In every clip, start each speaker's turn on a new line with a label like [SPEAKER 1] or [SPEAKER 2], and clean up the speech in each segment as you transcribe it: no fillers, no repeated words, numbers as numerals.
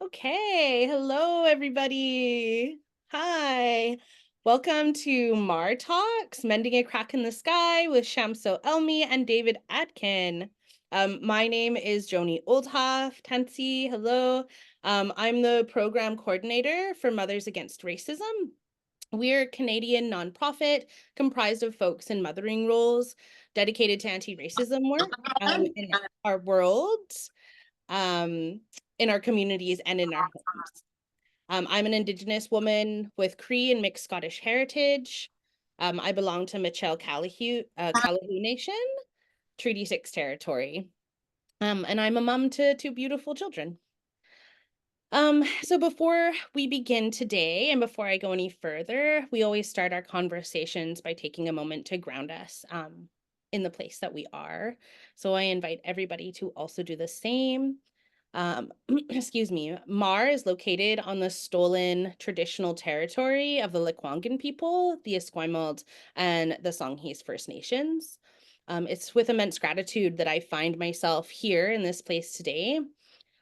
[SPEAKER 1] Okay, hello everybody. Hi. Welcome to Mar Talks, Mending a Crack in the Sky with Shamso Elmi and David Adkin. My name is Joni Oldhoff. Tansi, hello. I'm the program coordinator for Mothers Against Racism. We're a Canadian nonprofit comprised of folks in mothering roles dedicated to anti-racism work in our world, um, in our communities, and in our homes. I'm an Indigenous woman with Cree and mixed Scottish heritage. I belong to Calihu Nation, Treaty 6 territory. And I'm a mom to two beautiful children. So before we begin today, and before I go any further, we always start our conversations by taking a moment to ground us in the place that we are. So I invite everybody to also do the same. Excuse me, Mar is located on the stolen traditional territory of the Lekwungen people, the Esquimalt, and the Songhees First Nations. It's with immense gratitude that I find myself here in this place today.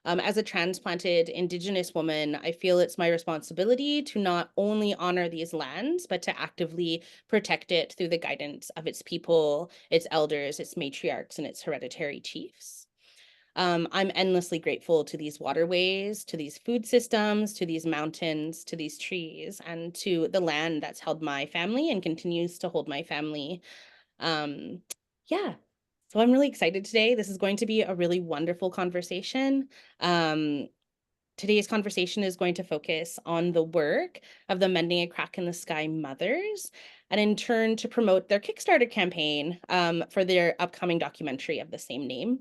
[SPEAKER 1] As a transplanted Indigenous woman, I feel it's my responsibility to not only honor these lands, but to actively protect it through the guidance of its people, its elders, its matriarchs, and its hereditary chiefs. I'm endlessly grateful to these waterways, to these food systems, to these mountains, to these trees, and to the land that's held my family and continues to hold my family. Um, yeah, so I'm really excited today. This is going to be a really wonderful conversation. Um, Today's conversation is going to focus on the work of the Mending a Crack in the Sky mothers, and in turn to promote their Kickstarter campaign for their upcoming documentary of the same name.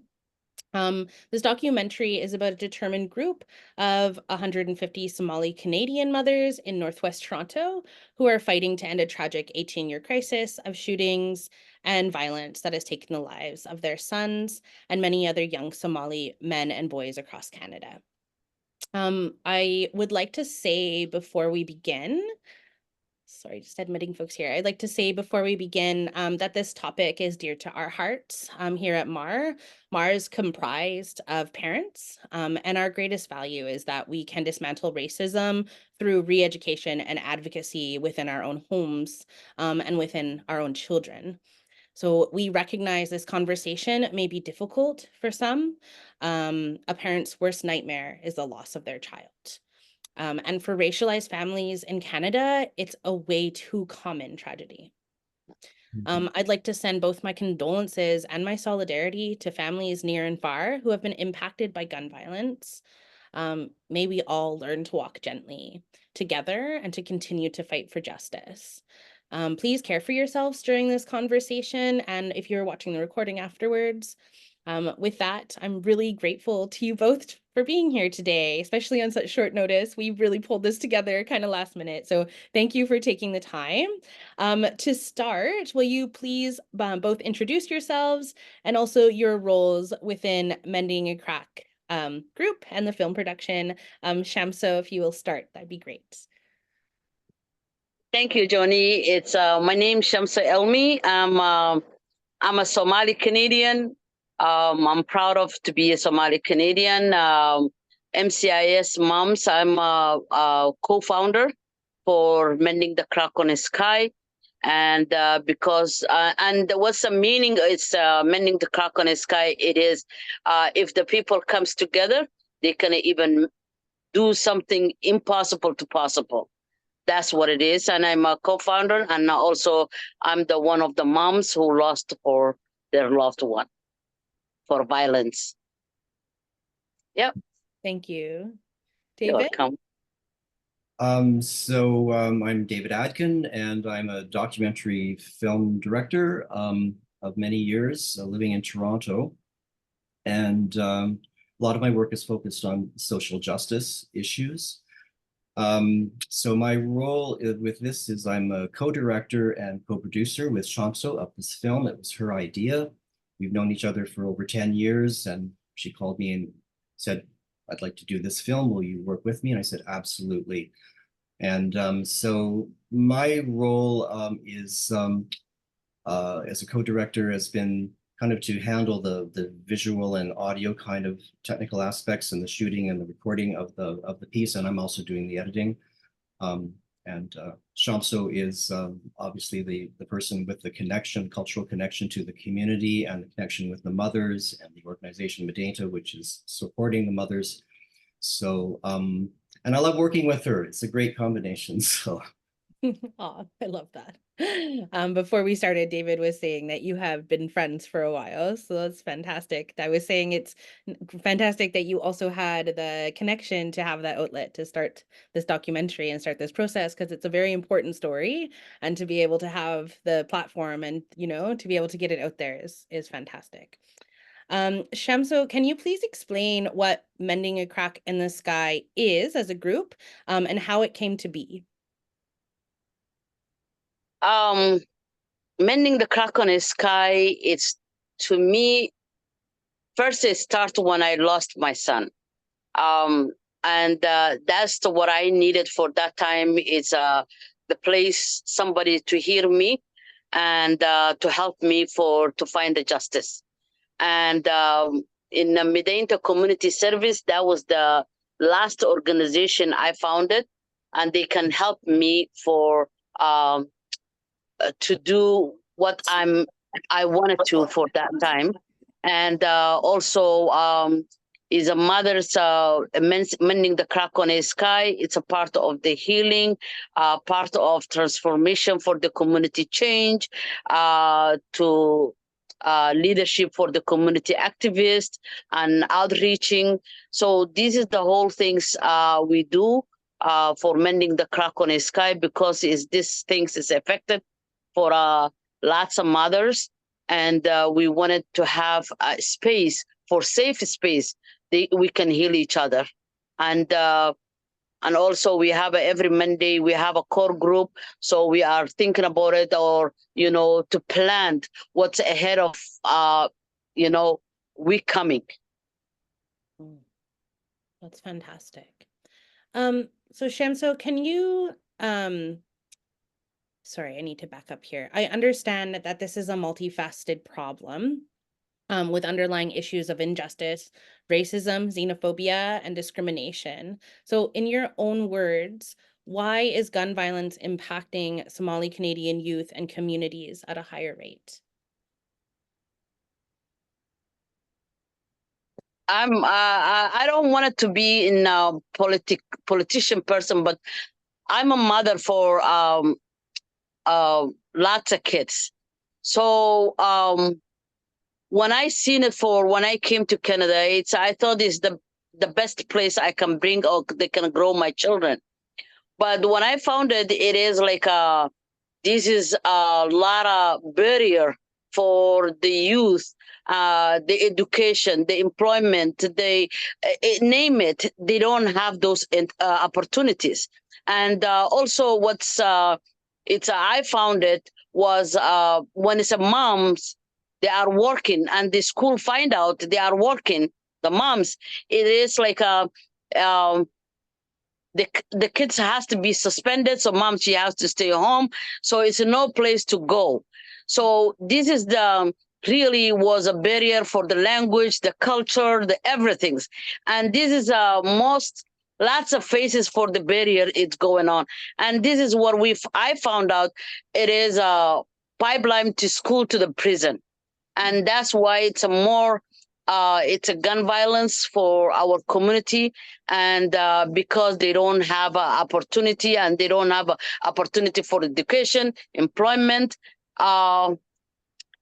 [SPEAKER 1] This documentary is about a determined group of 150 Somali-Canadian mothers in Northwest Toronto who are fighting to end a tragic 18-year crisis of shootings and violence that has taken the lives of their sons and many other young Somali men and boys across Canada. I would like to say before we begin, sorry, just admitting folks here. I'd like to say before we begin that this topic is dear to our hearts here at MAR. MAR is comprised of parents, and our greatest value is that we can dismantle racism through re-education and advocacy within our own homes and within our own children. So we recognize this conversation may be difficult for some. A parent's worst nightmare is the loss of their child. And for racialized families in Canada, it's a way too common tragedy. I'd like to send both my condolences and my solidarity to families near and far who have been impacted by gun violence. May we all learn to walk gently together and to continue to fight for justice. Please care for yourselves during this conversation, and if you're watching the recording afterwards. With that, I'm really grateful to you both for being here today, especially on such short notice. We really pulled this together kind of last minute, so thank you for taking the time. To start, will you please both introduce yourselves and also your roles within Mending a Crack group and the film production? Shamso, if you will start, that'd be great.
[SPEAKER 2] Thank you, Johnny. It's my name Shamso Elmi. I'm a Somali-Canadian. I'm proud of to be a Somali-Canadian. MCIS Moms. I'm a co-founder for Mending the Crack on the Sky, and because and what's the meaning? It's Mending the Crack on the Sky. It is if the people comes together, they can even do something impossible to possible. That's what it is. And I'm a co-founder, and also I'm the one of the moms who lost for their loved one for violence. Yep.
[SPEAKER 1] Thank you.
[SPEAKER 2] You're
[SPEAKER 1] David?
[SPEAKER 2] welcome.
[SPEAKER 3] I'm David Adkin, and I'm a documentary film director of many years, living in Toronto. And a lot of my work is focused on social justice issues. So my role with this is I'm a co-director and co-producer with Shamso of this film. It was her idea. We've known each other for over 10 years, and she called me and said, I'd like to do this film. Will you work with me? And I said, absolutely. And so my role is as a co-director has been kind of to handle the visual and audio kind of technical aspects and the shooting and the recording of the piece. And I'm also doing the editing. And Shamso is obviously the person with the connection, cultural connection to the community and the connection with the mothers and the organization Medenta, which is supporting the mothers. So, and I love working with her. It's a great combination. So.
[SPEAKER 1] Oh, I love that. Before we started, David was saying that you have been friends for a while, so that's fantastic. I was saying it's fantastic that you also had the connection to have that outlet to start this documentary and start this process, because it's a very important story, and to be able to have the platform and, you know, to be able to get it out there is fantastic. Shamso, can you please explain what Mending a Crack in the Sky is as a group, and how it came to be?
[SPEAKER 2] Mending the Crack on the Sky, it's, to me, first it started when I lost my son. And that's what I needed for that time, is the place, somebody to hear me and to help me to find the justice. And in the Medenta Community Service, that was the last organization I founded, and they can help me for to do what I wanted to for that time. And also is a mother's Mending the Crack on the Sky. It's a part of the healing, part of transformation for the community change, to leadership for the community activists and outreaching. So this is the whole things we do for Mending the Crack on the Sky, because this things is affected for lots of mothers, and we wanted to have a space, for safe space, we can heal each other. And also we have every Monday we have a core group, so we are thinking about it, or to plan what's ahead of we coming.
[SPEAKER 1] That's fantastic. So Shamso, can you sorry, I need to back up here. I understand that this is a multifaceted problem with underlying issues of injustice, racism, xenophobia, and discrimination. So in your own words, why is gun violence impacting Somali-Canadian youth and communities at a higher rate?
[SPEAKER 2] I don't want it to be in a politician person, but I'm a mother for lots of kids. So when I seen it when I came to Canada, I thought it's the best place I can bring, or they can grow my children. But when I found it, it is like this is a lot of barrier for the youth, the education, the employment, name it. They don't have those opportunities. And also what's I found it was when it's a moms, they are working, and the school find out they are working, the moms, it is like the kids has to be suspended, so mom, she has to stay home, so it's no place to go. So this is really was a barrier for the language, the culture, the everything. And this is lots of faces for the barrier it's going on. And this is what I found out, it is a pipeline to school to the prison. And that's why it's it's a gun violence for our community, and because they don't have an opportunity, and they don't have an opportunity for education, employment, and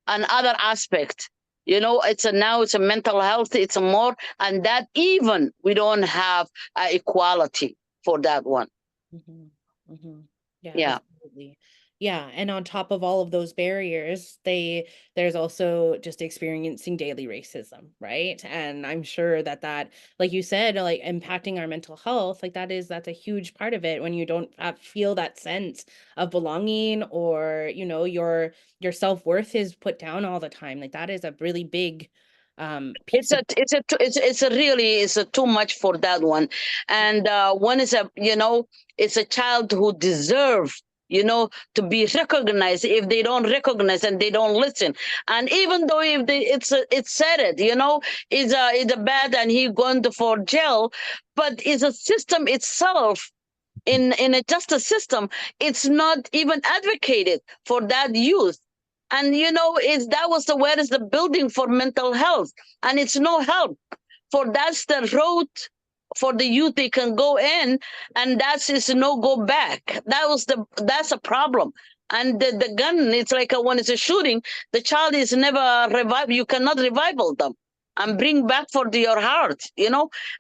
[SPEAKER 2] other aspect. Now it's a mental health, it's a more, and that even we don't have equality for that one.
[SPEAKER 1] Mm-hmm. Mm-hmm. Yeah. Absolutely. Yeah, and on top of all of those barriers, there's also just experiencing daily racism, right? And I'm sure that, like you said, like impacting our mental health, like that's a huge part of it, when you don't feel that sense of belonging, or your self-worth is put down all the time. Like that is a really big piece.
[SPEAKER 2] It's too much for that one. And when it's it's a child who deserves to be recognized. If they don't recognize and they don't listen, and even though if it's said it, is a bad and he going to for jail, but is a system itself in a justice system, it's not even advocated for that youth. And is that was the where is the building for mental health, and it's no help for that's the road for the youth they can go in, and that's is no go back. That's a problem. And the gun, it's like when it's a shooting, the child is never revived. You cannot revival them and bring back for your heart,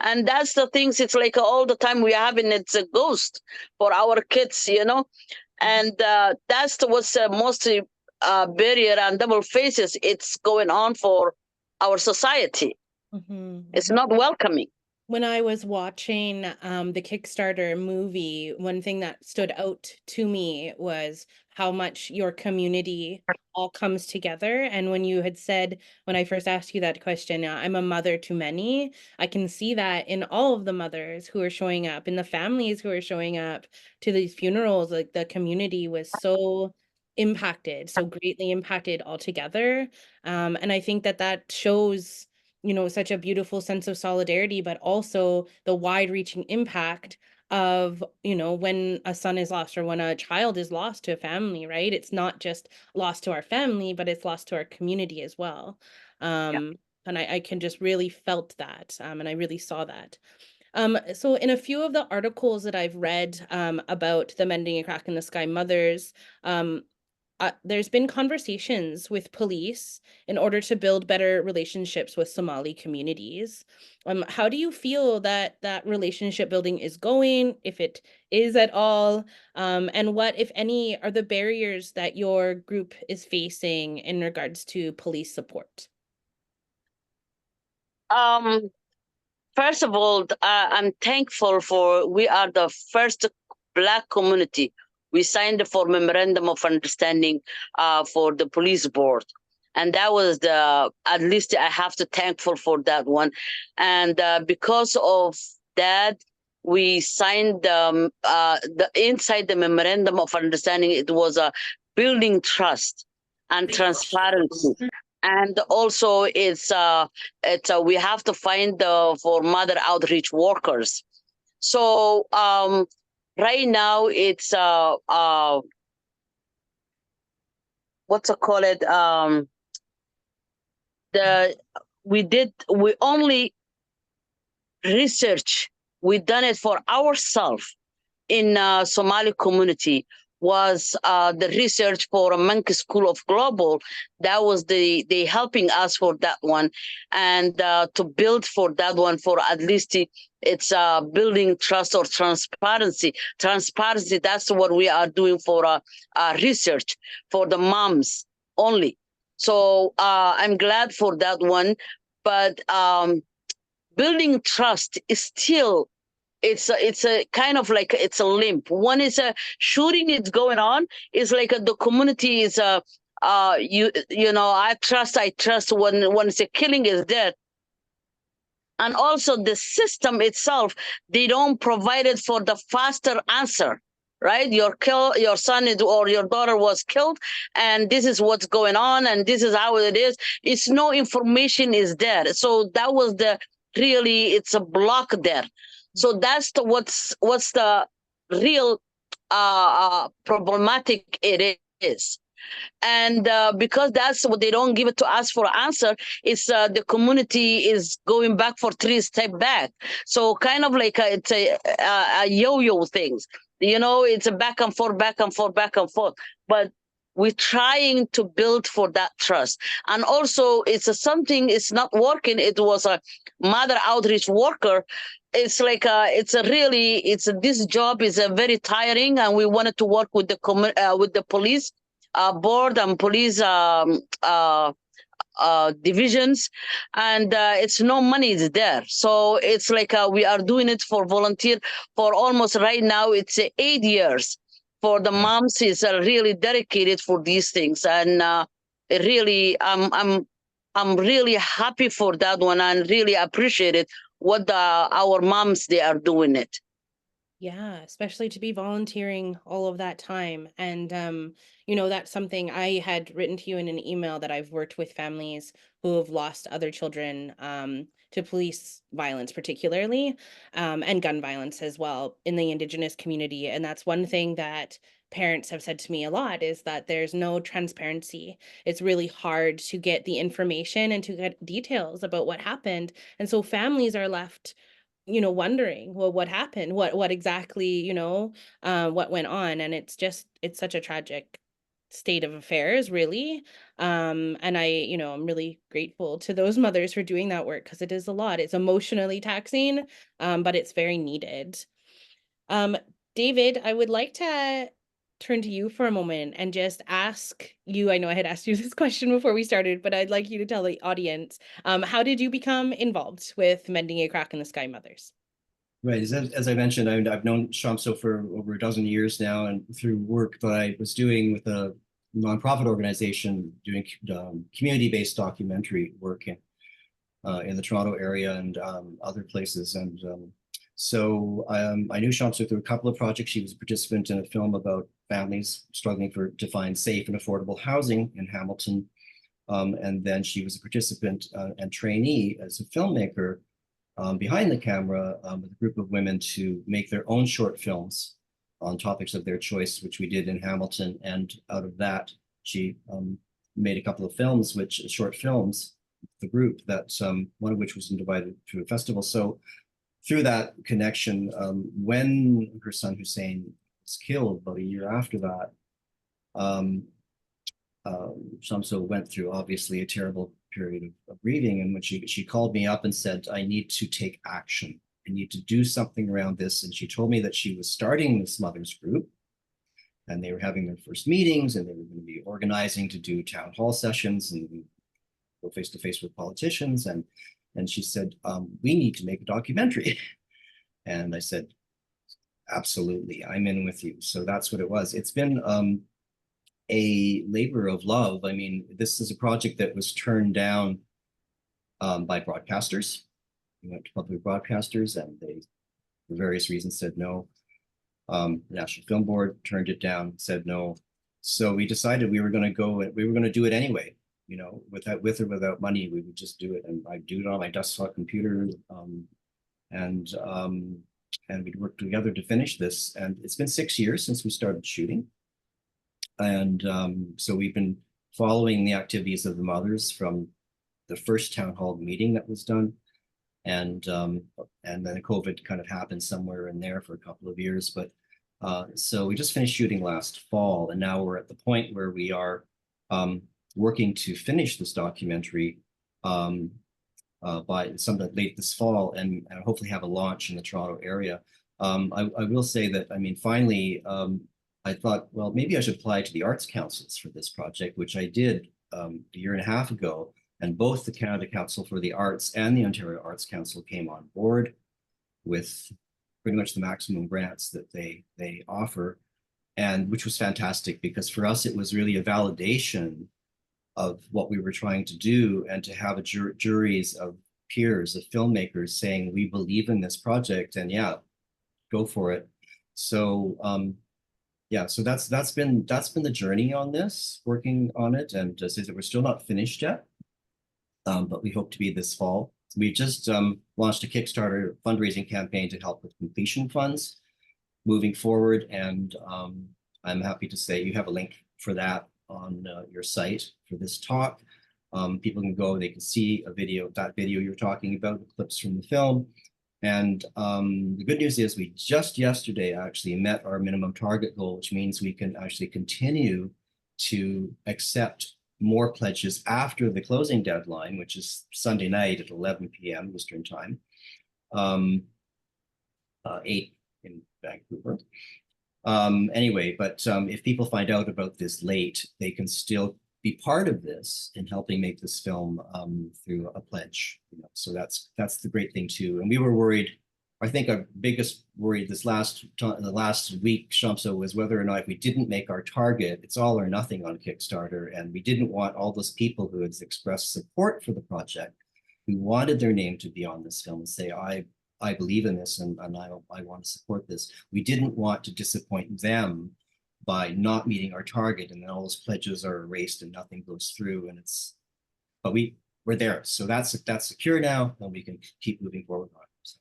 [SPEAKER 2] and that's the things. It's like all the time we are having it's a ghost for our kids, and that's what's mostly barrier and double faces it's going on for our society. It's not welcoming.
[SPEAKER 1] When I was watching the Kickstarter movie, one thing that stood out to me was how much your community all comes together. And when you had said, when I first asked you that question, I'm a mother to many, I can see that in all of the mothers who are showing up, in the families who are showing up to these funerals. Like, the community was so impacted, so greatly impacted altogether. And I think that shows such a beautiful sense of solidarity, but also the wide-reaching impact of, when a son is lost or when a child is lost to a family, right? It's not just lost to our family, but it's lost to our community as well.
[SPEAKER 2] Yeah.
[SPEAKER 1] And I can just really felt that, and I really saw that. So in a few of the articles that I've read about the Mending a Crack in the Sky mothers, there's been conversations with police in order to build better relationships with Somali communities. How do you feel that relationship building is going, if it is at all? And what, if any, are the barriers that your group is facing in regards to police support?
[SPEAKER 2] First of all, I'm thankful for we are the first Black community. We signed for memorandum of understanding for the police board, and that was at least I have to thankful for that one. And because of that, we signed the inside the memorandum of understanding. It was a building trust and transparency. And also, it's we have to find for mother outreach workers. So right now, it's what's it called? We only research. We done it for ourselves in Somali community. Was the research for a Monkey School of Global. That was they helping us for that one, and to build for that one for at least it's building trust or transparency. Transparency, that's what we are doing for research for the moms only. So I'm glad for that one, but building trust is still it's a kind of like it's a limp. One is a shooting is going on. It's like the community is I trust when it's a killing is dead. And also the system itself, they don't provide it for the faster answer, right? Your son is or your daughter was killed, and this is what's going on, and this is how it is. It's no information is there. So that was it's a block there. So that's what's the real problematic it is. And because that's what they don't give it to us for answer, it's the community is going back for 3 steps back. So kind of like it's a yo-yo things, it's a back and forth, back and forth, back and forth. But we're trying to build for that trust. And also it's something it's not working. It was a mother outreach worker. It's like this job is very tiring, and we wanted to work with the police board and police divisions, and it's no money is there. So it's like we are doing it for volunteer for almost right now. It's 8 years for the moms is really dedicated for these things, and really I'm really happy for that one and really appreciate it what our moms they are doing it.
[SPEAKER 1] Yeah, especially to be volunteering all of that time. And you know, that's something I had written to you in an email, that I've worked with families who have lost other children to police violence, particularly, and gun violence as well in the Indigenous community. And that's one thing that parents have said to me a lot, is that there's no transparency. It's really hard to get the information and to get details about what happened. And so families are left, you know, wondering, well, what happened? What exactly, you know, what went on? And it's such a tragic state of affairs, really. And I, you know, I'm really grateful to those mothers for doing that work, because it is a lot. It's emotionally taxing, but it's very needed. Um, David, I would like to turn to you for a moment and just ask you, I know I had asked you this question before we started, but I'd like you to tell the audience, how did you become involved with Mending a Crack in the Sky Mothers?
[SPEAKER 3] Right. As I mentioned, I've known Shamso for over a dozen years now, and through work that I was doing with a nonprofit organization doing community-based documentary work in the Toronto area and other places. And I knew Shamso through a couple of projects. She was a participant in a film about families struggling to find safe and affordable housing in Hamilton. And then she was a participant and trainee as a filmmaker behind the camera with a group of women to make their own short films on topics of their choice, which we did in Hamilton. And out of that, she made a couple of films, short films, the group, that one of which was invited to a festival. So through that connection, when her son Hussein was killed about a year after that, Shamso went through obviously a terrible period of grieving. And when she called me up and said, I need to take action. I need to do something around this. And she told me that she was starting this mothers group, and they were having their first meetings, and they were going to be organizing to do town hall sessions and go face to face with politicians. And she said, we need to make a documentary. And I said, absolutely, I'm in with you. So that's what it was. It's been a labor of love. I mean, this is a project that was turned down by broadcasters. We went to public broadcasters, and they, for various reasons, said no. The National Film Board turned it down, said no. So we decided we were going to do it anyway. You know, with or without money, we would just do it. And I'd do it on my desktop computer, and we'd work together to finish this. And it's been 6 years since we started shooting. And so we've been following the activities of the mothers from the first town hall meeting that was done. And then COVID kind of happened somewhere in there for a couple of years. But so we just finished shooting last fall, and now we're at the point where we are working to finish this documentary by sometime late this fall, and hopefully have a launch in the Toronto area. I will say that, I mean, finally, I thought, well, maybe I should apply to the Arts Councils for this project, which I did a year and a half ago. And both the Canada Council for the Arts and the Ontario Arts Council came on board with pretty much the maximum grants that they offer, and which was fantastic, because for us, it was really a validation of what we were trying to do, and to have a juries of peers, of filmmakers saying, we believe in this project, and yeah, go for it. So yeah, so that's been the journey on this, working on it, and says that we're still not finished yet, but we hope to be this fall. We just launched a Kickstarter fundraising campaign to help with completion funds moving forward, and I'm happy to say you have a link for that on your site for this talk. People can go, they can see that video you're talking about, the clips from the film. And the good news is we just yesterday actually met our minimum target goal, which means we can actually continue to accept more pledges after the closing deadline, which is Sunday night at 11 p.m. Eastern Time, 8 in Vancouver. Anyway, but if people find out about this late, they can still be part of this in helping make this film through a pledge. You know, so that's the great thing too. And we were worried. I think our biggest worry the last week, Shamso, was whether or not if we didn't make our target, it's all or nothing on Kickstarter, and we didn't want all those people who had expressed support for the project, who wanted their name to be on this film, and say, I believe in this and I want to support this. We didn't want to disappoint them by not meeting our target, and then all those pledges are erased and nothing goes through. And but we're there. So that's secure now, and we can keep moving forward on it. So.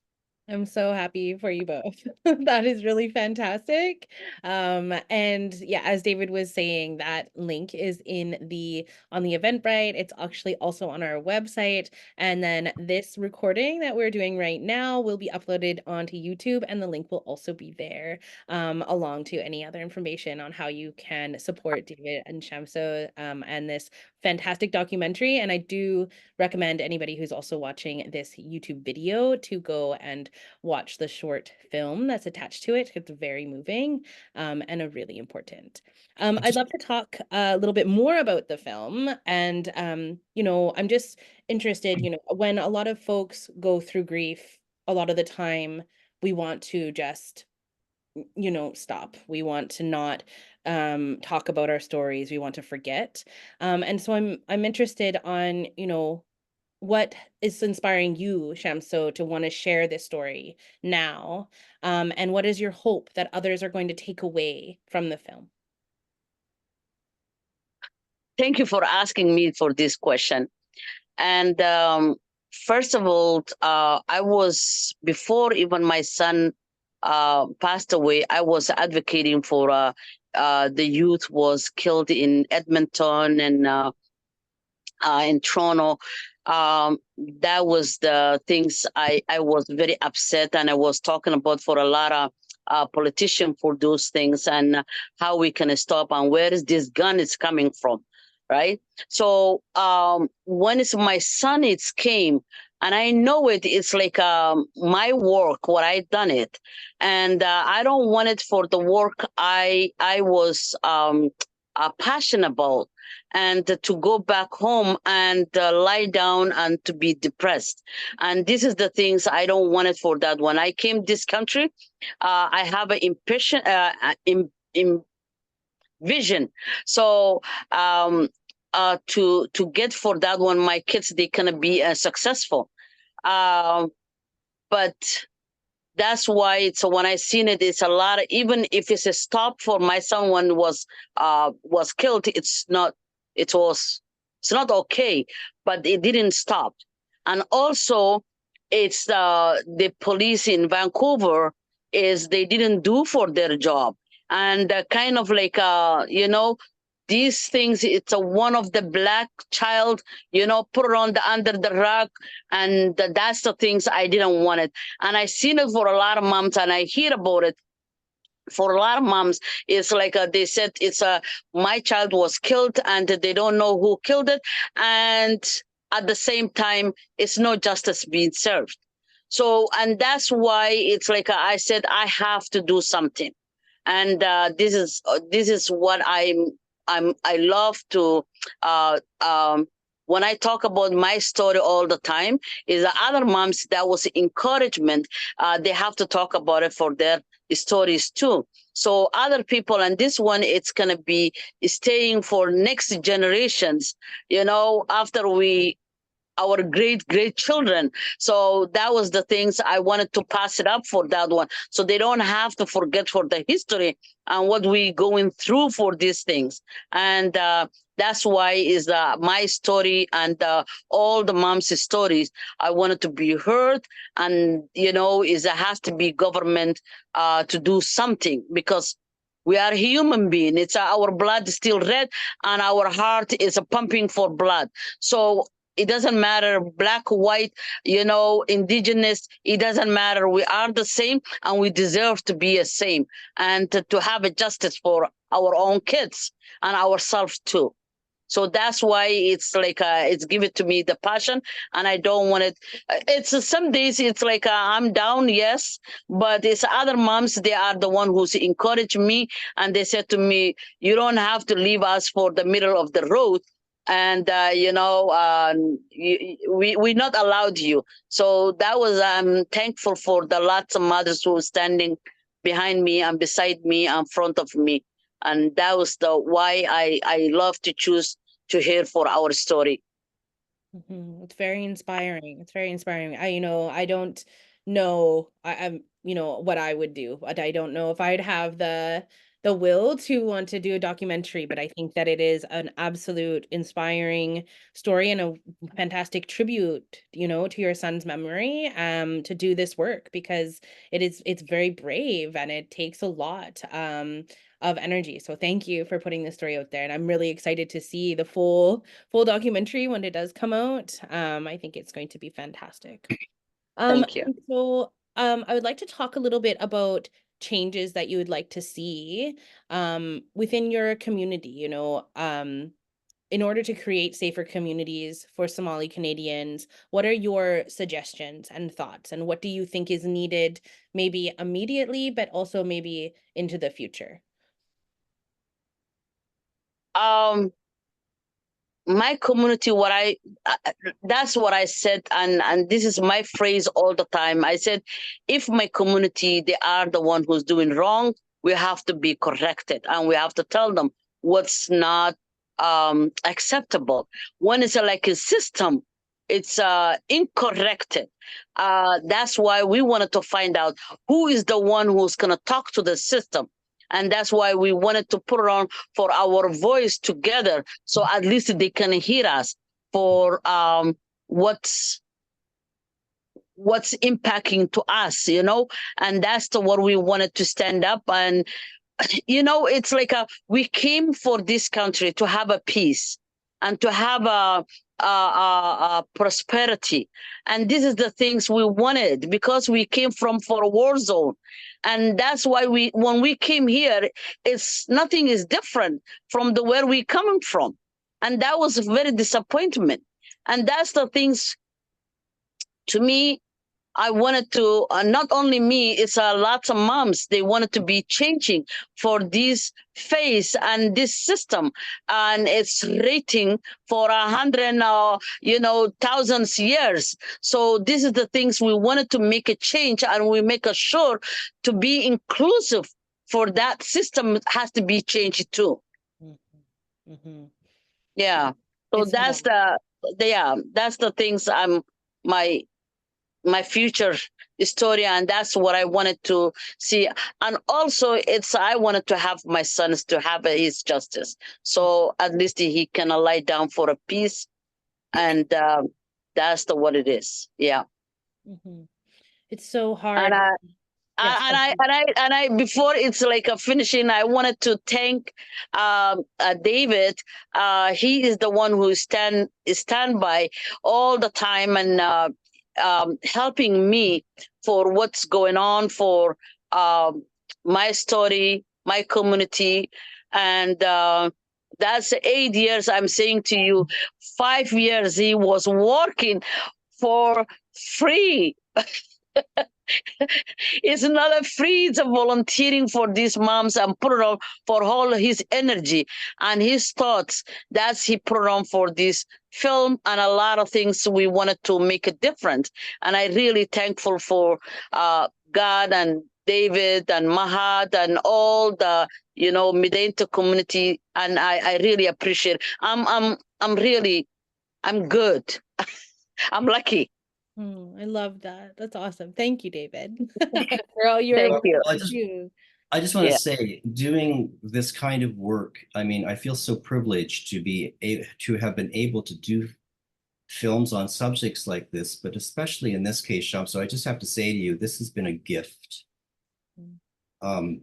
[SPEAKER 1] I'm so happy for you both. That is really fantastic. And yeah, as David was saying, that link is on the Eventbrite. It's actually also on our website. And then this recording that we're doing right now will be uploaded onto YouTube, and the link will also be there, along to any other information on how you can support David and Shamso, and this fantastic documentary. And I do recommend anybody who's also watching this YouTube video to go and watch the short film that's attached to it. It's very moving, and a really important. I'd love to talk a little bit more about the film. And, I'm just interested, when a lot of folks go through grief, a lot of the time we want to just stop. We want to not talk about our stories. We want to forget. And so I'm interested on, what is inspiring you, Shamso, to want to share this story now? And what is your hope that others are going to take away from the film?
[SPEAKER 2] Thank you for asking me for this question. And first of all, I was, before even my son passed away, I was advocating for the youth was killed in Edmonton and in Toronto. That was the things I was very upset, and I was talking about for a lot of politicians for those things, and how we can stop, and where is this gun is coming from, right? So when it's my son, it came, and I know it's like my work, what I done it, and I don't want it for the work I was passionate about, and to go back home and lie down and to be depressed. And this is the things I don't want it for that. When I came this country, I have an impression, vision. So to get for that one, my kids, they can be successful. But that's why it's, when I seen it, it's a lot of, even if it's a stop for my son when was killed, it's not okay, but it didn't stop. And also it's the police in Vancouver is they didn't do for their job, and kind of like these things, it's a one of the black child, put it on the under the rug, and that's the things I didn't want it. And I seen it for a lot of moms, and I hear about it for a lot of moms. It's like they said it's my child was killed, and they don't know who killed it, and at the same time it's no justice being served. So, and that's why it's like I said I have to do something. And this is what I love to when I talk about my story all the time, is that other moms, that was encouragement. They have to talk about it for their stories too. So other people, and this one, it's going to be staying for next generations, after our great children. So that was the things I wanted to pass it up for that one, so they don't have to forget for the history and what we going through for these things. And that's why is my story, and all the moms' stories I wanted to be heard. And is it has to be government to do something, because we are human being. It's our blood is still red, and our heart is pumping for blood. So it doesn't matter black, white, indigenous. It doesn't matter. We are the same, and we deserve to be the same, and to have a justice for our own kids and ourselves too. So that's why it's like it's given to me the passion, and I don't want it. It's some days it's like I'm down, yes, but it's other moms. They are the one who's encouraged me, and they said to me, "You don't have to leave us for the middle of the road." And we not allowed you. So that was, I'm thankful for the lots of mothers who were standing behind me and beside me and front of me. And that was the why I love to choose to hear for our story.
[SPEAKER 1] It's very inspiring. It's very inspiring. I don't know I'm what I would do, but I don't know if I'd have the will to want to do a documentary, but I think that it is an absolute inspiring story and a fantastic tribute, to your son's memory, to do this work, because it's very brave and it takes a lot of energy. So thank you for putting this story out there. And I'm really excited to see the full documentary when it does come out. I think it's going to be fantastic.
[SPEAKER 2] Thank you.
[SPEAKER 1] And so I would like to talk a little bit about changes that you would like to see within your community, in order to create safer communities for Somali Canadians. What are your suggestions and thoughts, and what do you think is needed, maybe immediately, but also maybe into the future?
[SPEAKER 2] Um, my community, that's what I said, and this is my phrase all the time. I said, if my community, they are the one who's doing wrong, we have to be corrected, and we have to tell them what's not acceptable. When it's like a system, it's incorrected. That's why we wanted to find out who is the one who's going to talk to the system. And that's why we wanted to put it on for our voice together, so at least they can hear us for what's impacting to us, and that's what we wanted to stand up. And it's like we came for this country to have a peace and to have a prosperity, and this is the things we wanted, because we came from for a war zone. And that's why when we came here, it's nothing is different from the where we coming from, and that was a very disappointment. And that's the things, to me, I wanted to, not only me, it's lots of moms, they wanted to be changing for this phase and this system. And it's rating for 100, thousands years. So this is the things we wanted to make a change, and we make sure to be inclusive for that system has to be changed too.
[SPEAKER 1] Mm-hmm. Mm-hmm.
[SPEAKER 2] Yeah. So
[SPEAKER 1] It's
[SPEAKER 2] that's that's the things my future story, and that's what I wanted to see. And also I wanted to have my sons to have his justice, so at least he can lie down for a peace. And that's what it is. Yeah.
[SPEAKER 1] Mm-hmm. It's so
[SPEAKER 2] And
[SPEAKER 1] hard.
[SPEAKER 2] I
[SPEAKER 1] Yes.
[SPEAKER 2] before it's like a finishing, I wanted to thank David. He is the one who stand by all the time, and helping me for what's going on for my story, my community. And that's 8 years. I'm saying to you, 5 years he was working for free. It's not a free, it's a volunteering for these moms, and put it on for all his energy and his thoughts. That's he put on for this film, and a lot of things we wanted to make a difference. And I really thankful for God and David and Mahat and all the Medenta community, and I really appreciate. I'm good. I'm lucky.
[SPEAKER 1] I love that. That's awesome. Thank you, David, for all your
[SPEAKER 2] Thank
[SPEAKER 3] Well,
[SPEAKER 1] work
[SPEAKER 2] you.
[SPEAKER 3] I
[SPEAKER 1] you
[SPEAKER 3] just
[SPEAKER 1] do.
[SPEAKER 3] I just want to
[SPEAKER 2] Yeah.
[SPEAKER 3] say, doing this kind of work, I mean, I feel so privileged to have been able to do films on subjects like this, but especially in this case, Sham. So I just have to say to you, this has been a gift.
[SPEAKER 1] Mm.
[SPEAKER 3] Um,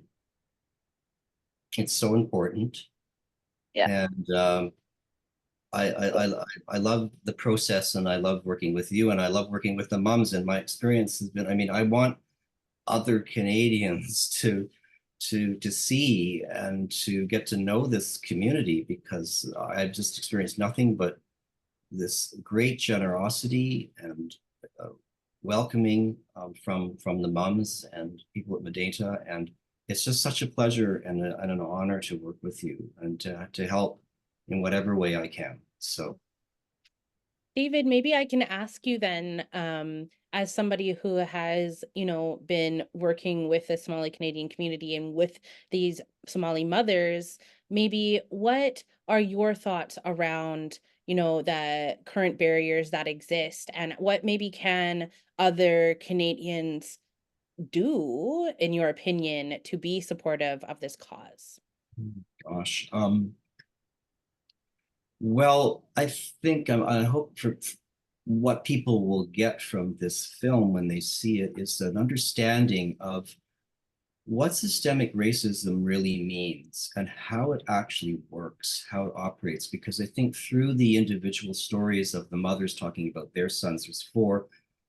[SPEAKER 3] it's so important,
[SPEAKER 2] Yeah.
[SPEAKER 3] and I love the process, and I love working with you, and I love working with the mums. And my experience has been, I mean, I want other Canadians to see and to get to know this community, because I've just experienced nothing but this great generosity and welcoming from the mums and people at Medenta. And it's just such a pleasure and an honor to work with you and to help in whatever way I can. So
[SPEAKER 1] David, maybe I can ask you then, as somebody who has, been working with the Somali-Canadian community and with these Somali mothers, maybe what are your thoughts around, you know, the current barriers that exist, and what maybe can other Canadians do, in your opinion, to be supportive of this cause?
[SPEAKER 3] Gosh. Well, I think I hope for what people will get from this film when they see it is an understanding of what systemic racism really means and how it actually works, how it operates. Because I think through the individual stories of the mothers talking about their sons, there's four.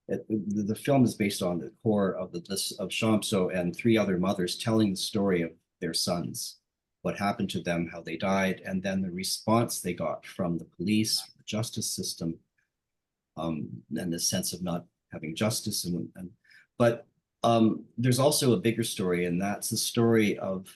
[SPEAKER 3] The film is based on the core of of Shamso and three other mothers telling the story of their sons, what happened to them, how they died, and then the response they got from the police, the justice system, and the sense of not having justice. But there's also a bigger story, and that's the story of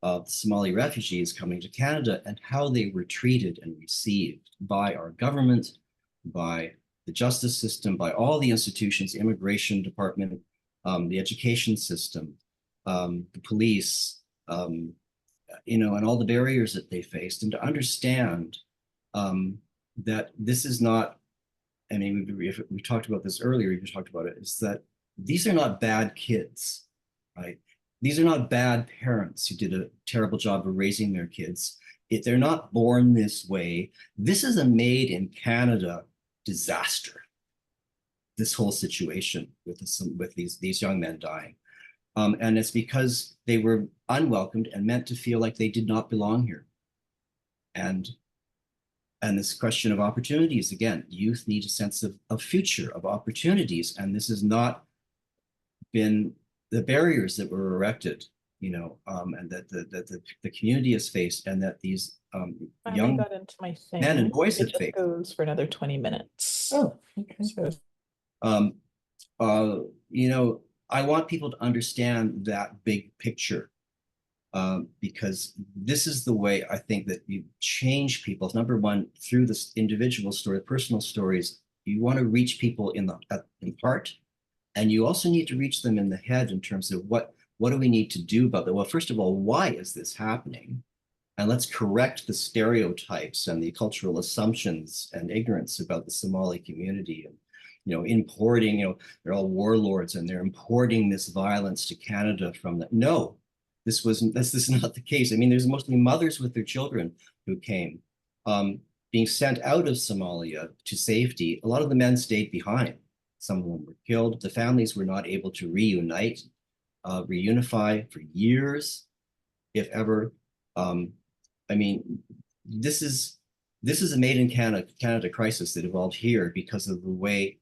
[SPEAKER 3] the Somali refugees coming to Canada and how they were treated and received by our government, by the justice system, by all the institutions, immigration department, the education system, the police, you know, and all the barriers that they faced, and to understand that this is not, I mean, we talked about this earlier, we talked about it, is that these are not bad kids, right? These are not bad parents who did a terrible job of raising their kids. If they're not born this way, this is a made in Canada disaster, this whole situation with these young men dying. And it's because they were unwelcomed and meant to feel like they did not belong here. And this question of opportunities, again, youth need a sense of future, of opportunities. And this has not been the barriers that were erected, you know, and that the community has faced, and that these young
[SPEAKER 4] got into my thing.
[SPEAKER 3] men and boys have
[SPEAKER 4] It just
[SPEAKER 3] faced.
[SPEAKER 4] goes for another 20 minutes.
[SPEAKER 3] Oh,
[SPEAKER 4] okay. So,
[SPEAKER 3] you know, I want people to understand that big picture, because this is the way I think that you change people. Number one, through this individual story, personal stories, you want to reach people in heart, and you also need to reach them in the head in terms of what do we need to do about that? Well, first of all, why is this happening? And let's correct the stereotypes and the cultural assumptions and ignorance about the Somali community, and, you know, importing, you know, they're all warlords and they're importing this violence to Canada from the, no, this is not the case. I mean, there's mostly mothers with their children who came, being sent out of Somalia to safety. A lot of the men stayed behind. Some of them were killed. The families were not able to reunite, reunify for years, if ever. I mean, this is a made in Canada crisis that evolved here because of the way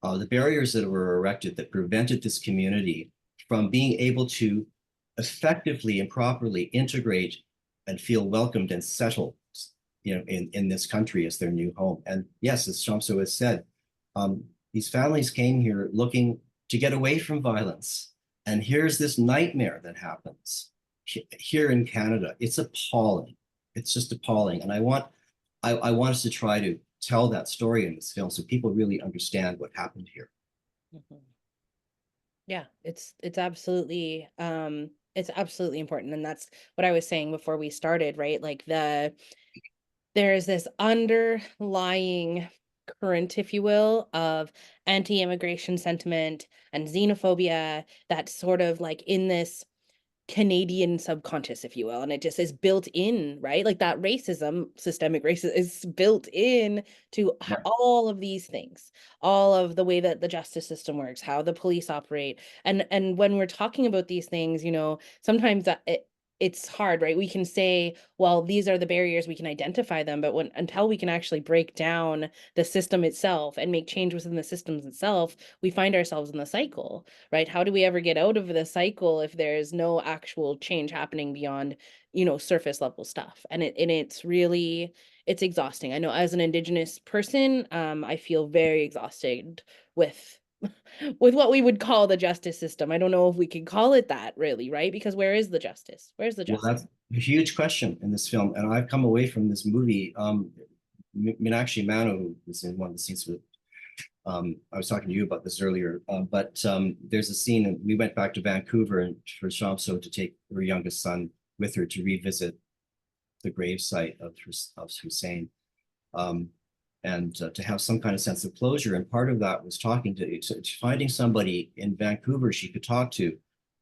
[SPEAKER 3] the barriers that were erected that prevented this community from being able to effectively and properly integrate and feel welcomed and settled, you know, in this country as their new home. And yes, as Shamso has said, these families came here looking to get away from violence. And here's this nightmare that happens here in Canada. It's appalling. It's just appalling. And I want us to try to tell that story in this film so people really understand what happened here.
[SPEAKER 1] Mm-hmm. Yeah, it's absolutely important. And that's what I was saying before we started, right? Like there's this underlying current, if you will, of anti-immigration sentiment and xenophobia that's sort of like in this Canadian subconscious, if you will, and it just is built in, right? Like that racism, systemic racism, is built in to all of these things, all of the way that the justice system works, how the police operate, and when we're talking about these things, you know, sometimes it's hard, right? We can say, well, these are the barriers, we can identify them, but until we can actually break down the system itself and make change within the systems itself, we find ourselves in the cycle, right? How do we ever get out of the cycle if there's no actual change happening beyond, you know, surface level stuff? And it's really, it's exhausting. I know as an Indigenous person, I feel very exhausted with what we would call the justice system. I don't know if we can call it that, really, right? Because where is the justice? Where's the justice?
[SPEAKER 3] Well, that's a huge question in this film. And I've come away from this movie, Meenakshi Manu, who was in one of the scenes with, I was talking to you about this earlier, but there's a scene, and we went back to Vancouver and for Shamso to take her youngest son with her to revisit the gravesite of Hussein. and to have some kind of sense of closure. And part of that was talking to finding somebody in Vancouver she could talk to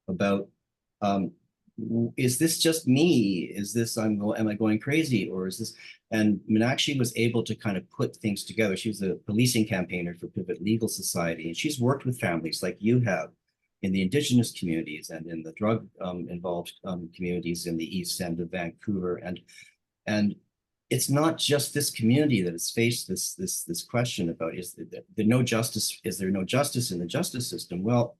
[SPEAKER 3] about, is this just me? Is this, am I going crazy? Or is this, and Meenakshi was able to kind of put things together. She was a policing campaigner for Pivot Legal Society, and she's worked with families like you have in the Indigenous communities and in the drug involved communities in the east end of Vancouver. And it's not just this community that has faced this question about, is there no justice? Is there no justice in the justice system? Well,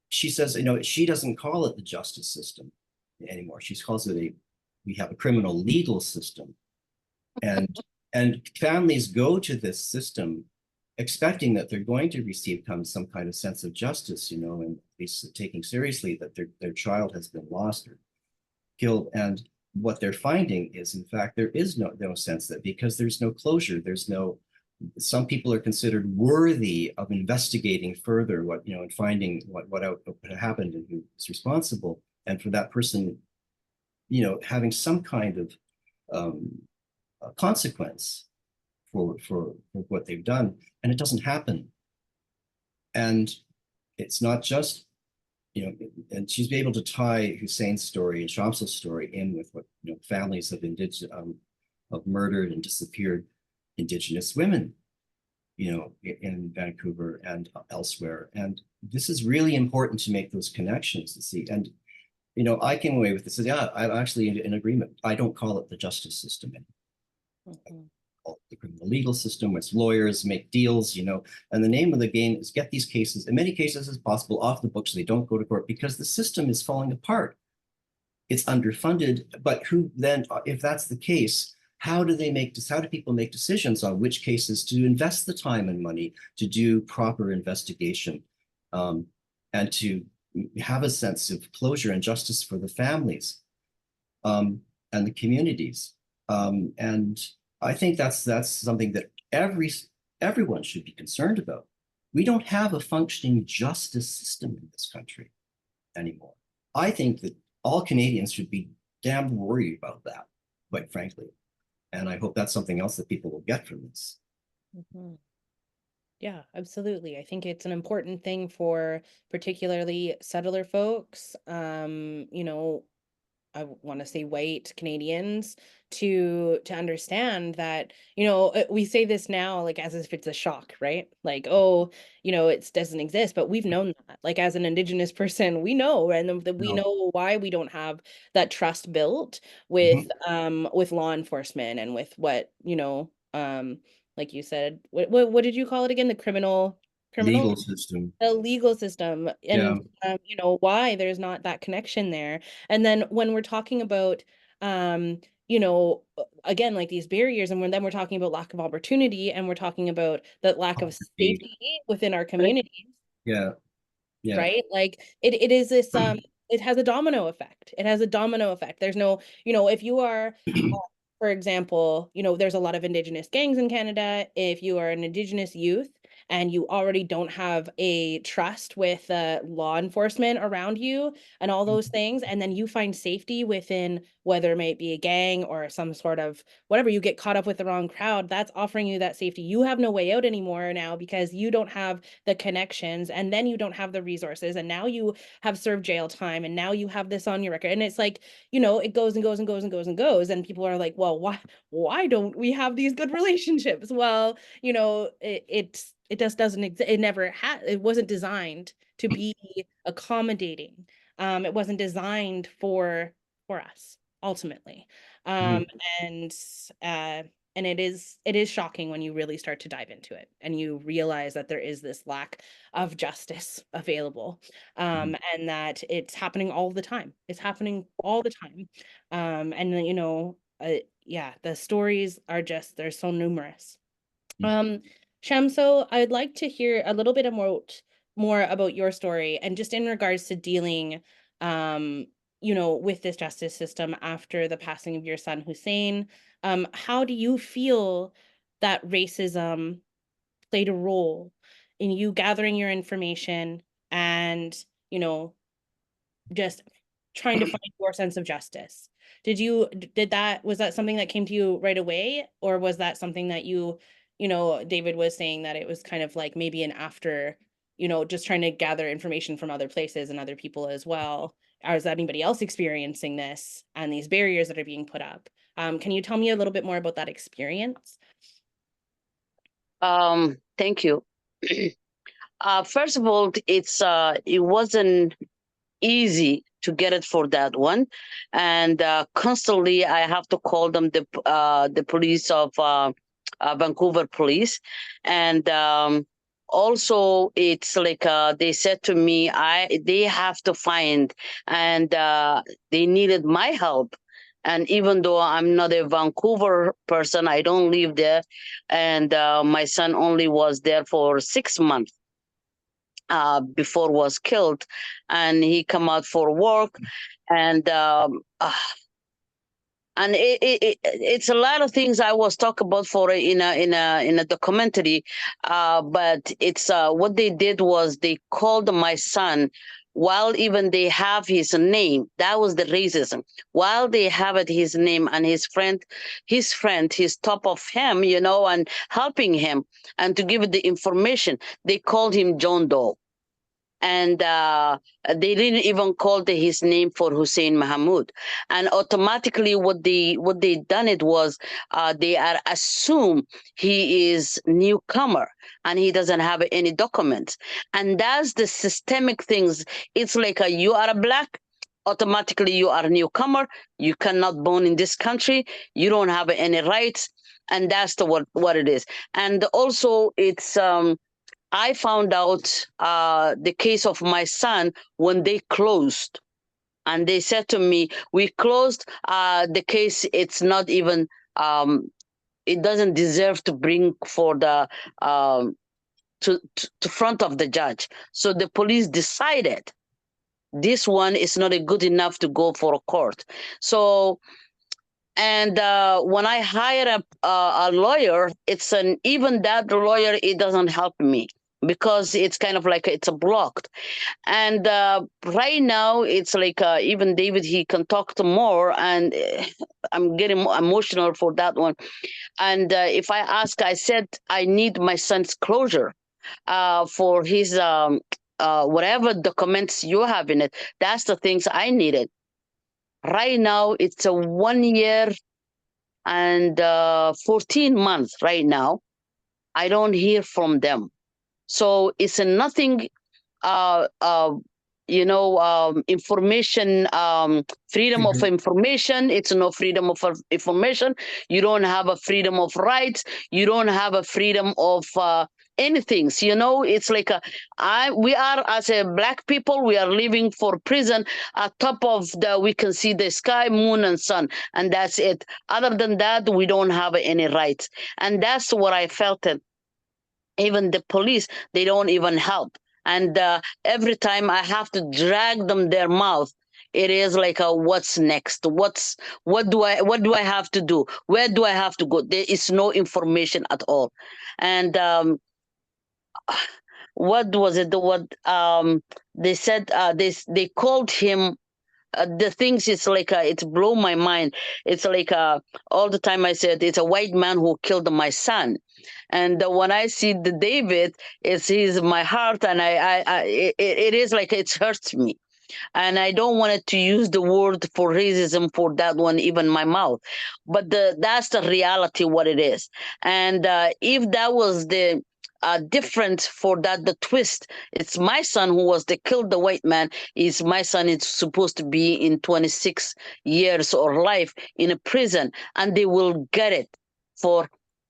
[SPEAKER 3] she says, she doesn't call it the justice system anymore. She calls it we have a criminal legal system. And families go to this system expecting that they're going to receive some kind of sense of justice, and taking seriously that their child has been lost or killed. And what they're finding is, in fact, there is no sense that, because there's no closure, some people are considered worthy of investigating further and finding what happened and who's responsible. And for that person, having some kind of consequence for what they've done, and it doesn't happen. And it's not just, and she's able to tie Hussein's story and Shamso's story in with what families of murdered and disappeared Indigenous women, in Vancouver and elsewhere. And this is really important to make those connections to see. And I came away with this. Yeah, I'm actually in agreement. I don't call it the justice system anymore.
[SPEAKER 1] Mhm.
[SPEAKER 3] The criminal legal system, which lawyers make deals, and the name of the game is get these cases, in many cases as possible, off the books so they don't go to court, because the system is falling apart. It's underfunded. But who then, if that's the case, how do people make decisions on which cases to invest the time and money to do proper investigation, and to have a sense of closure and justice for the families and the communities? And I think that's something that everyone should be concerned about. We don't have a functioning justice system in this country anymore. I think that all Canadians should be damn worried about that, quite frankly. And I hope that's something else that people will get from this.
[SPEAKER 1] Mm-hmm. Yeah, absolutely. I think it's an important thing for particularly settler folks, I want to say white Canadians, to understand that, we say this now like as if it's a shock, right? Like, oh, it doesn't exist, but we've known that. Like, as an Indigenous person, we know, and we know why we don't have that trust built with law enforcement and with what, like you said, what did you call it again? The criminal
[SPEAKER 3] Legal system.
[SPEAKER 1] the legal system, and why there's not that connection there. And then when we're talking about again, like these barriers, and then we're talking about lack of opportunity, and we're talking about the lack of safety within our communities.
[SPEAKER 3] Yeah.
[SPEAKER 1] Right, like it is this it has a domino effect. There's no, if you are for example, there's a lot of Indigenous gangs in Canada. If you are an Indigenous youth and you already don't have a trust with law enforcement around you and all those things, and then you find safety within, whether it might be a gang or some sort of whatever, you get caught up with the wrong crowd, that's offering you that safety. You have no way out anymore now because you don't have the connections, and then you don't have the resources, and now you have served jail time, and now you have this on your record. And it's like, it goes and goes and goes and goes and goes. And people are like, well, why don't we have these good relationships? Well, it just doesn't exist. It wasn't designed to be accommodating. It wasn't designed for us ultimately. And it is shocking when you really start to dive into it and you realize that there is this lack of justice available, and that it's happening all the time. It's happening all the time. And yeah, the stories are just, they're so numerous. Shamso, I'd like to hear a little bit more about your story, and just in regards to dealing with this justice system after the passing of your son Hussein. How do you feel that racism played a role in you gathering your information and just trying to find your sense of justice? Was that something that came to you right away, or was that something that David was saying that it was kind of like maybe an after, just trying to gather information from other places and other people as well? Or is anybody else experiencing this and these barriers that are being put up? Can you tell me a little bit more about that experience?
[SPEAKER 2] Thank you. First of all, it wasn't easy to get it for that one, and constantly I have to call them the police of Vancouver police, and also it's like they said to me they have to find, and they needed my help. And even though I'm not a Vancouver person, I don't live there, and my son only was there for 6 months before was killed, and he come out for work, and it's a lot of things I was talk about for in a documentary, but it's what they did was they called my son while even they have his name. That was the racism. While they have it his name and his friend, he's top of him, and helping him and to give it the information, they called him John Doe. And they didn't even call his name for Hussein Mahmoud, and automatically what they done it was they are assume he is newcomer and he doesn't have any documents, and that's the systemic things. It's like you are a black, automatically you are a newcomer, you cannot born in this country, you don't have any rights, and that's what it is. And also it's I found out the case of my son when they closed. And they said to me, we closed the case. It's not even, it doesn't deserve to bring for the, to front of the judge. So the police decided this one is not good enough to go for a court. So, and when I hire a lawyer, even that lawyer, it doesn't help me, because it's kind of like it's a blocked. And right now it's like even David, he can talk to more, and I'm getting emotional for that one. And if I ask, I said I need my son's closure for his whatever documents you have in it. That's the things I needed. Right now it's a 1 year and 14 months right now. I don't hear from them. So it's nothing, information, freedom of information. It's no freedom of information. You don't have a freedom of rights. You don't have a freedom of anything. It's like we are, as a black people, we are living for prison. At top of we can see the sky, moon, and sun, and that's it. Other than that, we don't have any rights, and that's what I felt. It. Even the police, they don't even help. And every time I have to drag them their mouth, it is like what's next? What do I have to do? Where do I have to go? There is no information at all. And what was it? What they said? They called him. The things it's like it's blow my mind. It's like all the time I said it's a white man who killed my son, and when I see the David, he's my heart, and it is like it hurts me, and I don't want to use the word for racism for that one, even my mouth, but that's the reality what it is. And if that was the different for that, the twist, it's my son who was the killed the white man, is my son is supposed to be in 26 years or life in a prison, and they will get it for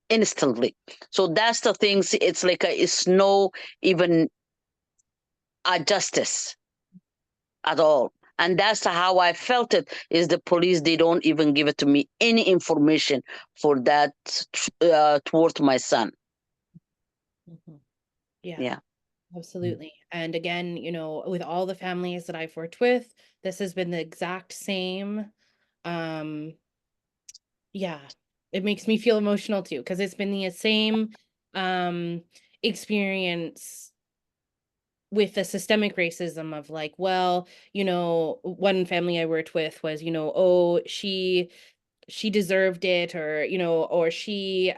[SPEAKER 2] instantly. So that's the things. It's like it's no even justice at all. And that's how I felt it, is the police, they don't even give it to me any information for that towards my son.
[SPEAKER 1] Mm-hmm. Yeah.
[SPEAKER 2] Yeah.
[SPEAKER 1] Absolutely. And again, with all the families that I've worked with, this has been the exact same. Yeah, it makes me feel emotional too, because it's been the same experience with the systemic racism of like, well, you know, one family I worked with was, you know, oh, she deserved it, or you know, or she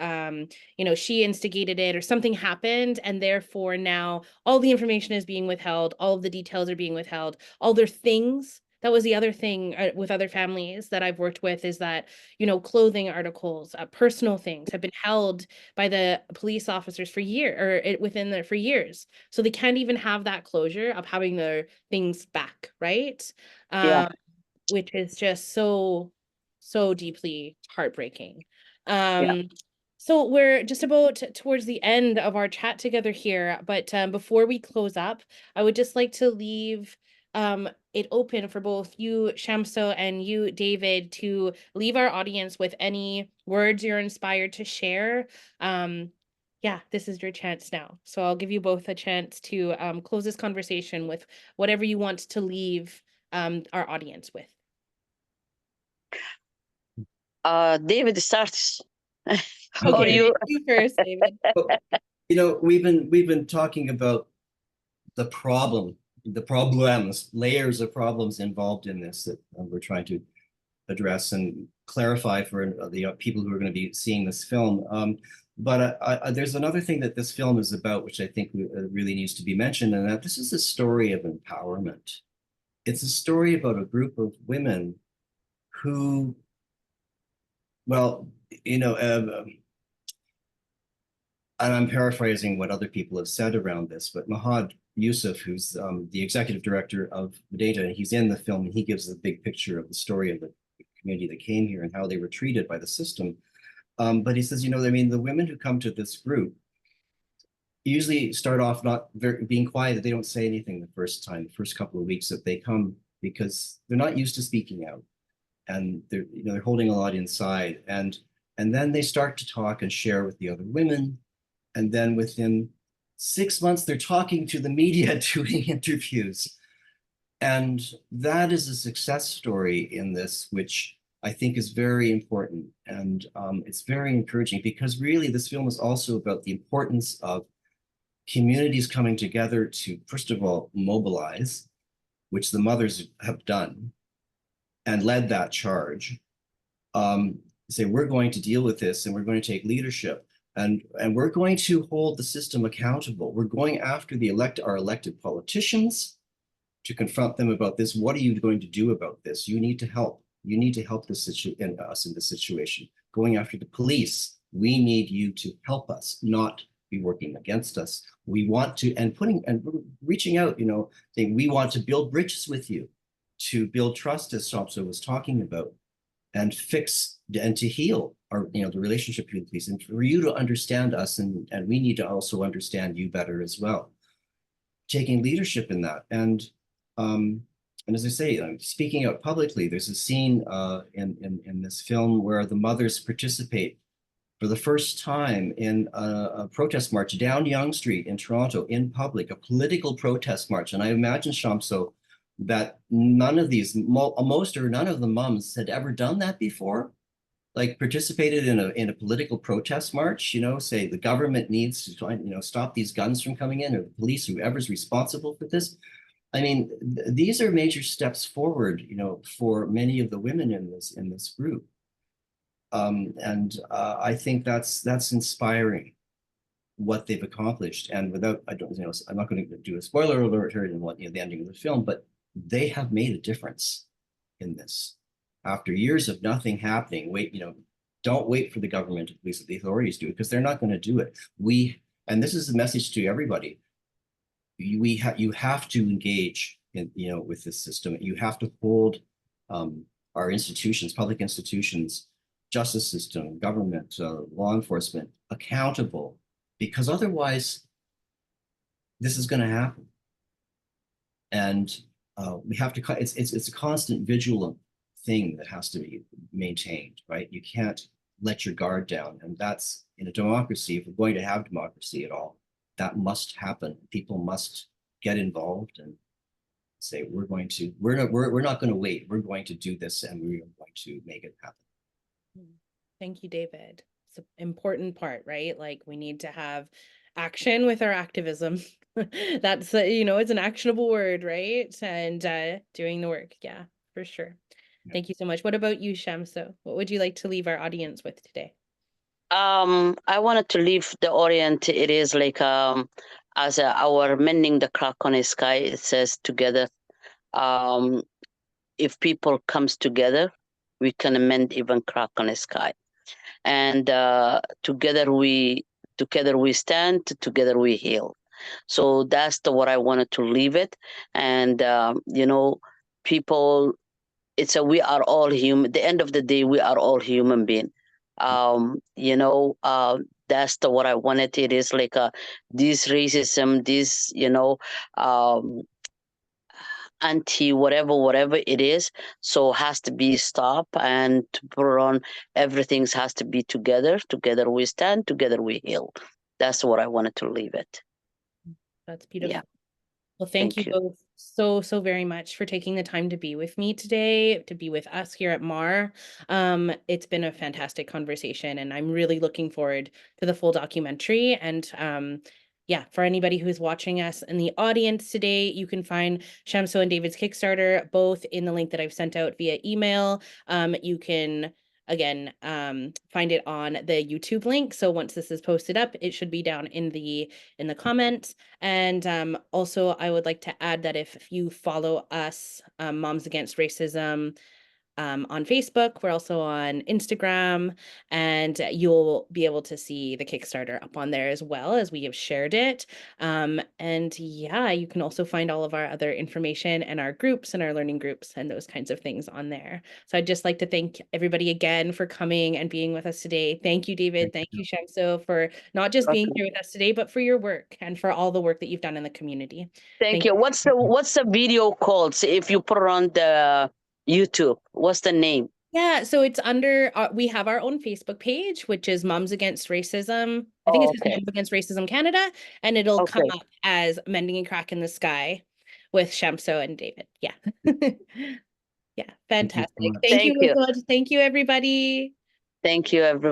[SPEAKER 1] you know, she instigated it, or something happened, and therefore now all the information is being withheld, all of the details are being withheld, all their things. That was the other thing with other families that I've worked with, is that, you know, clothing articles, personal things have been held by the police officers for within there for years, so they can't even have that closure of having their things back, right?
[SPEAKER 2] Yeah.
[SPEAKER 1] Which is just so deeply heartbreaking.
[SPEAKER 2] Yeah.
[SPEAKER 1] So we're just about towards the end of our chat together here, but before we close up, I would just like to leave it open for both you, Shamso, and you, David, to leave our audience with any words you're inspired to share. Yeah, this is your chance now. So I'll give you both a chance to close this conversation with whatever you want to leave our audience with.
[SPEAKER 2] David starts. Or
[SPEAKER 1] Okay,
[SPEAKER 2] you.
[SPEAKER 1] you first, David.
[SPEAKER 3] You know, we've been talking about the problems, layers of problems involved in this that we're trying to address and clarify for the people who are going to be seeing this film. But there's another thing that this film is about, which I think really needs to be mentioned, and that this is a story of empowerment. It's a story about a group of women who, well, you know, and I'm paraphrasing what other people have said around this, but Mahad Yusuf, who's the executive director of Data, and he's in the film, and he gives the big picture of the story of the community that came here and how they were treated by the system. But he says, you know, I mean, the women who come to this group usually start off not being quiet. They don't say anything the first couple of weeks that they come, because they're not used to speaking out, and they're holding a lot inside, and then they start to talk and share with the other women. And then within 6 months, they're talking to the media, doing interviews. And that is a success story in this, which I think is very important. And it's very encouraging, because really this film is also about the importance of communities coming together to, first of all, mobilize, which the mothers have done and led that charge. Say, we're going to deal with this, and we're going to take leadership. And we're going to hold the system accountable. We're going after our elected politicians to confront them about this. What are you going to do about this? You need to help. You need to help us in this situation. Going after the police, we need you to help us, not be working against us. We want to, and reaching out, you know, saying we want to build bridges with you, to build trust, as Shamso was talking about, and fix and to heal our, you know, the relationship between the police, and for you to understand us, and we need to also understand you better as well. Taking leadership in that, and as I say, speaking out publicly. There's a scene in this film where the mothers participate for the first time in a protest march down Yonge Street in Toronto in public, a political protest march. And I imagine, Shamso, that none of these, most or none of the moms had ever done that before, like participated in a political protest march, you know, say the government needs to try, you know, stop these guns from coming in, or the police, whoever's responsible for this. I mean, these are major steps forward, you know, for many of the women in this group. I think that's inspiring, what they've accomplished. And without, I don't, you know, I'm not going to do a spoiler alert here in what, you know, the ending of the film, but they have made a difference in this. After years of nothing happening, don't wait for the government, at least the authorities do it, because they're not going to do it. And this is a message to everybody. You have to engage in, you know, with this system. You have to hold our institutions, public institutions, justice system, government, law enforcement accountable, because otherwise this is going to happen. And we have to, it's a constant vigilant thing that has to be maintained, right? You can't let your guard down. And that's, in a democracy, if we're going to have democracy at all, that must happen. People must get involved and say, we're not going to wait. We're going to do this, and we're going to make it happen.
[SPEAKER 1] Thank you, David. It's an important part, right? Like, we need to have action with our activism. That's it's an actionable word, right? And doing the work. Yeah, for sure. Thank you so much. What about you, Shamso? What would you like to leave our audience with today?
[SPEAKER 2] I wanted to leave the audience. It is like as our mending the crack on the sky. It says together. If people comes together, we can mend even crack on the sky. And together we stand. Together we heal. So that's what I wanted to leave it. And people. We are all human. At the end of the day, we are all human beings. That's what I wanted. It is like this racism, this anti whatever it is, so has to be stopped, and to put on everything has to be together we stand, together we heal. That's what I wanted to leave it.
[SPEAKER 1] That's beautiful.
[SPEAKER 2] Yeah.
[SPEAKER 1] Well, thank you both so very much for taking the time to be with me today, to be with us here at MAR. It's been a fantastic conversation, and I'm really looking forward to the full documentary. And yeah, for anybody who's watching us in the audience today, you can find Shamso and David's Kickstarter both in the link that I've sent out via email. You can again find it on the YouTube link. So once this is posted up, it should be down in the comments. And also I would like to add that if you follow us, Moms Against Racism, on Facebook, we're also on Instagram, and you'll be able to see the Kickstarter up on there as well, as we have shared it. And yeah, you can also find all of our other information and our groups and our learning groups and those kinds of things on there. So I'd just like to thank everybody again for coming and being with us today. Thank you, David. Thank you, Shamso, for not just being here with us today, but for your work and for all the work that you've done in the community.
[SPEAKER 2] Thank you. What's the video called? So if you put it on the YouTube, what's the name?
[SPEAKER 1] Yeah, so it's under, we have our own Facebook page, which is Moms Against Racism. I think it's just Moms Against Racism Canada, and it'll come up as Mending a Crack in the Sky with Shamso and David. Yeah. Yeah, fantastic. Thank you so much. Thank you, everybody.
[SPEAKER 2] Thank you, everybody.